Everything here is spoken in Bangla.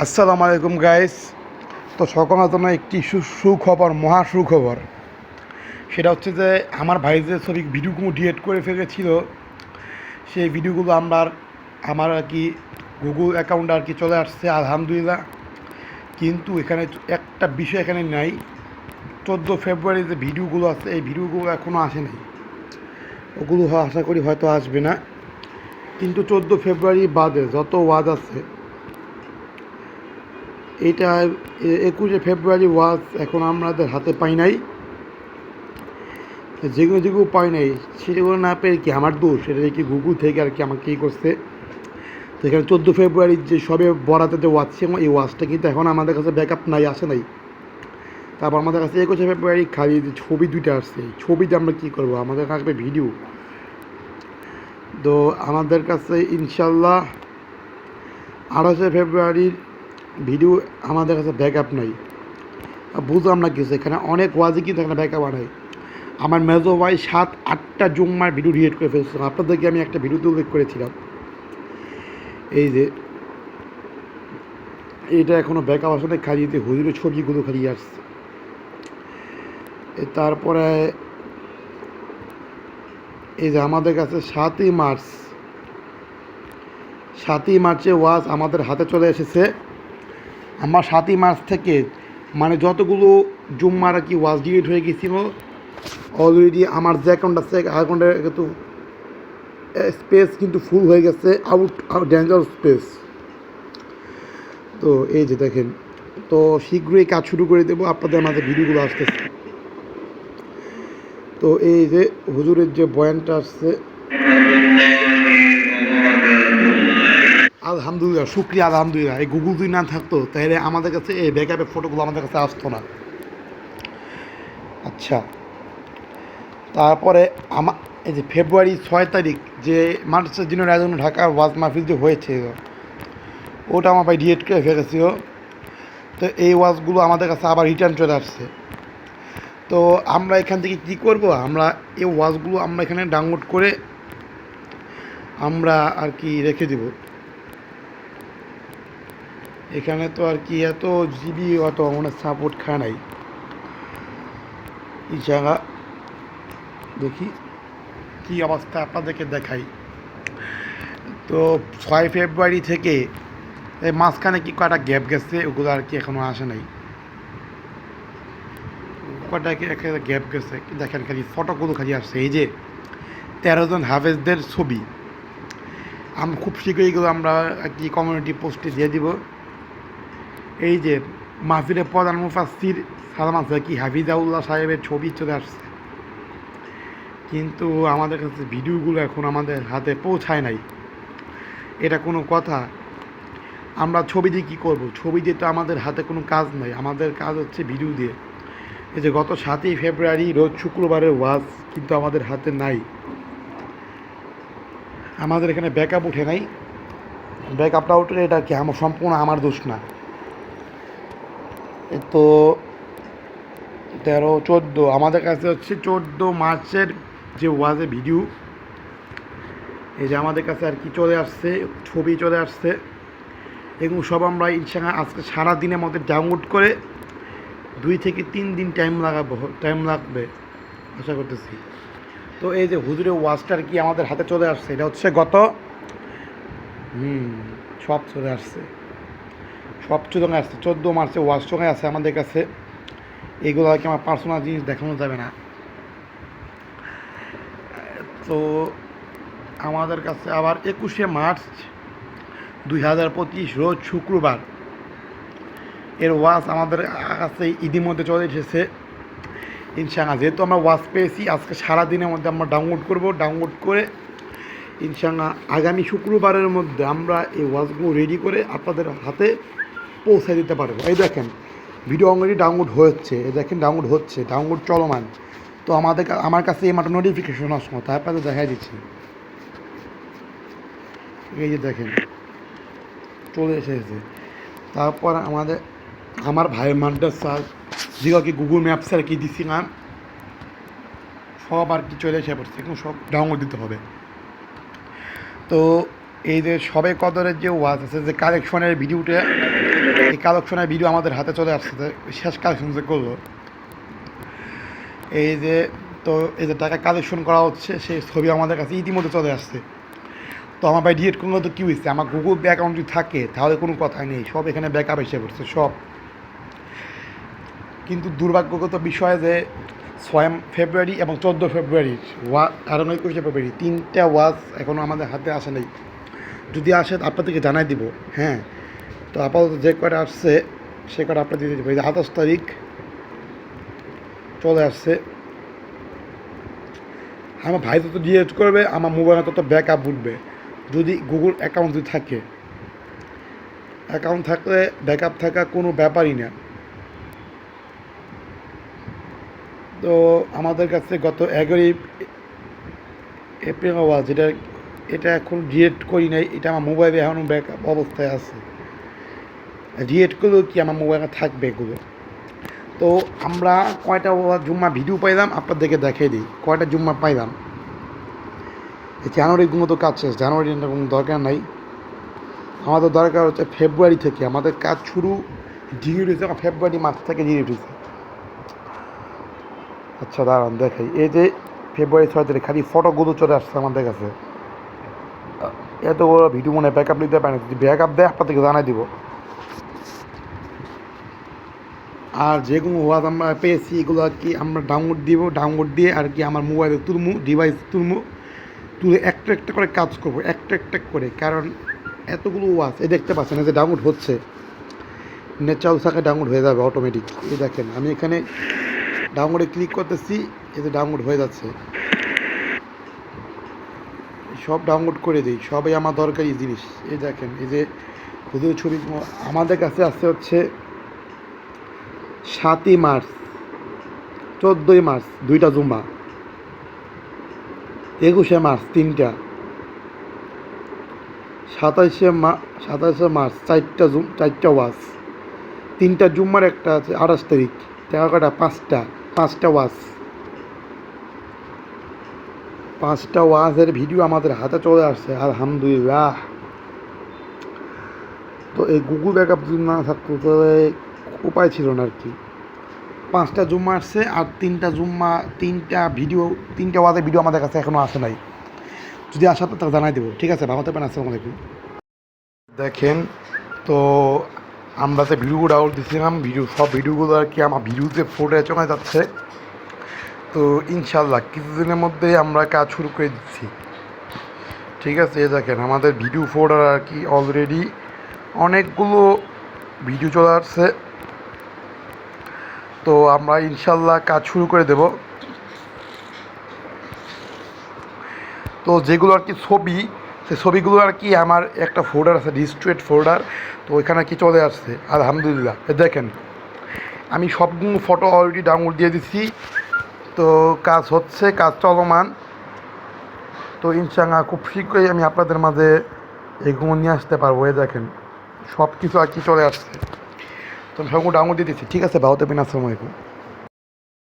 আসসালামু আলাইকুম গাইস। তো সকলের জন্য একটি সুখবর, মহা সুখবর। সেটা হচ্ছে যে আমার ভাই যে ছবি ভিডিওগুলো ডিলিট করে ফেলেছিল, সেই ভিডিওগুলো আমার আর কি গুগল অ্যাকাউন্টে আর কি চলে আসছে আলহামদুলিল্লাহ। কিন্তু এখানে একটা বিষয় এখানে নাই, 14 ফেব্রুয়ারি যে ভিডিওগুলো আছে এই ভিডিওগুলো এখনও আসে নাই। ওগুলো আশা করি হয়তো আসবে না, কিন্তু 14 ফেব্রুয়ারি বাদে যত ওয়াজ আছে এটা 21 ফেব্রুয়ারি ওয়াজ এখন আমাদের হাতে পাই নাই। যেগুলো পাই নাই সেগুলো না পেয়ে কি আমার দোষ? সেটা কি গুগল থেকে আর কি আমাকে কী করছে। তো এখানে 14 ফেব্রুয়ারির যে সবে বরাতে যে ওয়াজ ছিল এই ওয়াজটা কিন্তু এখন আমাদের কাছে ব্যাকআপ নাই, আসে নাই। তারপর আমাদের কাছে 21 ফেব্রুয়ারি খালি যে ছবি দুইটা আসছে, এই ছবিতে আমরা কী করবো? আমাদের কাছে আসবে ভিডিও। তো আমাদের কাছে ইনশাল্লাহ 28 ফেব্রুয়ারির ভিডিও আমাদের কাছে ব্যাকআপ নাই। বুঝলাম না কিছু, এখানে অনেক ওয়াজই কিন্তু এখানে ব্যাকআপ আনাই। আমার মেজো ভাই 7-8টা জুম্মার ভিডিও ডিলিট করে ফেলছিলাম, আপনাদেরকে আমি একটা ভিডিওতে উল্লেখ করেছিলাম। এই যে এইটা এখনও ব্যাকআপ আসলে খালিতে হুজুরের ছবিগুলো খালি আসছে। তারপরে এই যে আমাদের কাছে 7ই মার্চে ওয়াজ আমাদের হাতে চলে এসেছে। আমার 7ই মার্চ থেকে মানে যতগুলো জুম্মার আর কি ওয়াজ ডিলিট হয়ে গেছিল অলরেডি আমার যে অ্যাকাউন্ট আছে অ্যাকাউন্টে কিন্তু স্পেস কিন্তু ফুল হয়ে গেছে, আউট ডেঞ্জার স্পেস। তো এই যে দেখেন, তো শীঘ্রই কাজ শুরু করে দেবো, আপনাদের মাঝে ভিডিওগুলো আসতেছে। তো এই যে হুজুরের যে বয়ানটা আসছে, আলহামদুলিল্লাহ, শুক্রিয়া আলহামদুলিল্লাহ। এই গুগল যদি না থাকতো তাহলে আমাদের কাছে এই ব্যাকআপের ফটোগুলো আমাদের কাছে আসতো না। আচ্ছা, তারপরে এই যে ফেব্রুয়ারি 6 তারিখ যে মার্চের দিনের আয়োজন ঢাকার ওয়াজ মাহফিল যে হয়েছে ওটা আমার ভাই ডিলিট করে ফেলেছিল। তো এই ওয়াজগুলো আমাদের কাছে আবার রিটার্ন চলে আসছে। তো আমরা এখান থেকে কী করব? আমরা এই ওয়াজগুলো আমরা এখানে ডাউনলোড করে আমরা আর কি রেখে দেব। এখানে তো আর কি এত জিবি অত আমাদের সাপোর্ট খায় নাই। এই জায়গা দেখি কী অবস্থা আপনাদেরকে দেখাই। তো 6 ফেব্রুয়ারি থেকে এই মাঝখানে কি কটা গ্যাপ গেছে ওগুলো আর কি এখনও আসে নাই। কটা গ্যাপ গেছে দেখেন, খালি ফটোগুলো খালি আসছে। এই যে 13 জন হাফেজদের ছবি, আমরা খুব শীঘ্রই এগুলো আমরা আর কি কমিউনিটি পোস্টে দিয়ে দিব। এই যে মাহফিলের প্রধান মুফাসসির সালাম কি হাফিজাউল্লাহ সাহেবের ছবি চলে আসছে, কিন্তু আমাদের কাছে ভিডিওগুলো এখন আমাদের হাতে পৌঁছায় নাই। এটা কোনো কথা? আমরা ছবি দিয়ে কী করবো? ছবি দিয়ে তো আমাদের হাতে কোনো কাজ নাই, আমাদের কাজ হচ্ছে ভিডিও দিয়ে। এই যে গত 7ই ফেব্রুয়ারি রোজ শুক্রবারের ওয়াজ কিন্তু আমাদের হাতে নাই, আমাদের এখানে ব্যাকআপ উঠে নাই। ব্যাকআপটা উঠলে এটা কি আমার সম্পূর্ণ আমার দোষ না। তো 13-14 আমাদের কাছে হচ্ছে 14 মার্চের যে ওয়াজের ভিডিও, এই যে আমাদের কাছে আর কি চলে আসছে, ছবি চলে আসছে। এগুলো সব আমরা ইনশাআল্লাহ আজকে সারা দিনের মধ্যে ডাউনলোড করে 2 থেকে 3 দিন টাইম লাগবে আশা করতেছি। তো এই যে হুজুরের ওয়াজটার কি আমাদের হাতে চলে আসছে, এটা হচ্ছে সব চলে আসছে, সব চলে আসছে। 14 মার্চে ওয়াজ চলে আসছে আমাদের কাছে। এগুলো আর কি আমার পার্সোনাল জিনিস দেখানো যাবে না। তো আমাদের কাছে আবার 21শে মার্চ 2025 রোজ শুক্রবার এর ওয়াজ আমাদের কাছে ইতিমধ্যে চলে এসেছে ইনশাআল্লাহ। যেহেতু আমরা ওয়াজ পেয়েছি, আজকে সারা দিনের মধ্যে আমরা ডাউনলোড করে ইনশাআল্লাহ আগামী শুক্রবারের মধ্যে আমরা এই ওয়াজগুলো রেডি করে আপনাদের হাতে পৌঁছে দিতে পারবো। এই দেখেন ভিডিও অলরেডি ডাউনলোড হচ্ছে, এই দেখেন ডাউনলোড চলমান। তো আমার কাছে এই মাত্র নোটিফিকেশন আসলো, তাই আপনাদের দেখাই দিচ্ছি। এই যে দেখেন চলে এসেছে। তারপর আমার ভাইয়ের মাদ্রাসা যেগুলোকে গুগল ম্যাপস আর কি দিছিলাম সব আর কি চলে এসে পড়ছে, এখন সব ডাউনলোড দিতে হবে। তো এই যে সবে কদরের যে ওয়াজ আছে যে কালেকশনের ভিডিওটা, এই কালেকশনের ভিডিও আমাদের হাতে চলে আসছে, শেষ কালেকশন যে করলো এই যে, তো এই যে টাকা কালেকশন করা হচ্ছে সেই ছবি আমাদের কাছে ইতিমধ্যে চলে আসছে। তো আমার ভাই ডিএড করলে তো কী হয়েছে, আমার গুগল পে অ্যাকাউন্ট যদি থাকে তাহলে কোনো কথাই নেই, সব এখানে ব্যাকআপ এসে পড়ছে সব। কিন্তু দুর্ভাগ্যগত বিষয় যে 6 ফেব্রুয়ারি এবং 14 ফেব্রুয়ারি আর 21 ফেব্রুয়ারি 3টা ওয়াজ এখনও আমাদের হাতে আসে নাই। যদি আসে আপনাদেরকে জানাই দিব। হ্যাঁ, তো আপাতত যে কটা আসছে সে কটা আপনাদের দিয়ে দেবো। এই যে 28 তারিখ চলে আসছে। আমার ভাই তত ডিএড করবে, আমার মোবাইলে তত ব্যাকআপ উঠবে যদি গুগল অ্যাকাউন্ট যদি থাকে। অ্যাকাউন্ট থাকলে ব্যাকআপ থাকা কোনো ব্যাপারই না। তো আমাদের কাছে গত 11 এপ্রিল ওয়াজ এটা এখন ডিএড করি নাই, এটা আমার মোবাইলে এখনও ব্যাকআপ অবস্থায় আছে। ডিএড করলেও কি আমার মোবাইলে থাকবে এগুলো। তো আমরা কয়টা জুম্মা ভিডিও পাইলাম আপনাদেরকে দেখিয়ে দিই কয়টা জুম্মা পাইলাম। এই জানুয়ারিগুলো তো কাজ শেষ, জানুয়ারির কোনো দরকার নাই, আমাদের দরকার হচ্ছে ফেব্রুয়ারি থেকে। আমাদের কাজ শুরু ডিলিট হয়েছে ফেব্রুয়ারি মাস থেকে ডিলিট হয়েছে। আচ্ছা দাঁড়ান দেখাই, এই যে ফেব্রুয়ারি 6 তারিখ খালি ফটোগুলো চলে আসছে আমাদের কাছে। এত বড় ভিডিও মনে হয় ব্যাকআপ নিতে পারে না, যদি ব্যাকআপ দেয় আপনাদেরকে জানাই দিব। আর যেগুলো ওয়াজ আমরা পেয়েছি এগুলো আর কি আমরা ডাউনলোড দিয়ে আর কি আমার মোবাইলে ডিভাইস তুলে একটা একটা করে কাজ করবো, একটা করে। কারণ এতগুলো ওয়াজ এই দেখতে পাচ্ছেন যে ডাউনলোড হচ্ছে, নেট চালু থাকা ডাউনলোড হয়ে যাবে অটোমেটিক। এই দেখেন আমি এখানে ডাউনলোডে ক্লিক করতেছি, এই যে ডাউনলোড হয়ে যাচ্ছে। সব ডাউনলোড করে দিই, সবই আমার দরকারি জিনিস। এই দেখেন এই যে হুজুর ছবি আমাদের কাছে আসছে হচ্ছে 7ই মার্চ, 14ই মার্চ 2টা জুম্মা, 21শে মার্চ 3টা, 27শে মার্চ 4টা ওয়াজ, 3টা জুম্মার একটা আছে 28 তারিখ, 13টা 5টা ওয়াজ। 5টা ওয়াজের ভিডিও আমাদের হাতে চলে আসছে আলহামদুলিল্লাহ। তো এই গুগল ব্যাকআপ যদি না থাকতো তাহলে উপায় ছিল না আর কি। 5টা জুম্মা আসছে আর 3টা ওয়াজের ভিডিও আমাদের কাছে এখনও আসে নাই। যদি আসা তো তাকে জানাই দেবো। ঠিক আছে, ভালো থাকবেন, আসসালামু আলাইকুম। দেখেন তো আমরা যে ভিডিওগুলো ডাউনলোড দিয়েছিলাম সব ভিডিওগুলো আর কি আমার ভিডিওতে ফোটে চলে যাচ্ছে। তো ইনশাল্লাহ কিছুদিনের মধ্যে আমরা কাজ শুরু করে দিচ্ছি। ঠিক আছে, এই দেখেন আমাদের ভিডিও ফোল্ডার আর কি অলরেডি অনেকগুলো ভিডিও চলে আসছে। তো আমরা ইনশাল্লাহ কাজ শুরু করে দেব। তো যেগুলো আর কি ছবি, সেই ছবিগুলো আর কি আমার একটা ফোল্ডার আছে, ডিস্ট্রেট ফোল্ডার, তো ওইখানে আর কি চলে আসছে আলহামদুলিল্লাহ। দেখেন আমি সবগুলো ফটো অলরেডি ডাউনলোড দিয়ে দিচ্ছি। তো কাজ হচ্ছে, কাজ চলমান। তো ইনশাআল্লাহ খুব শীঘ্রই আমি আপনাদের মাঝে এগুলো নিয়ে আসতে পারবো। এই দেখেন সব কিছু আর কি চলে আসছে। তো আমি সবগুলো ডাউনলোড দিয়ে দিচ্ছি। ঠিক আছে, ভালো থাকবেন, আসসালামু আলাইকুম।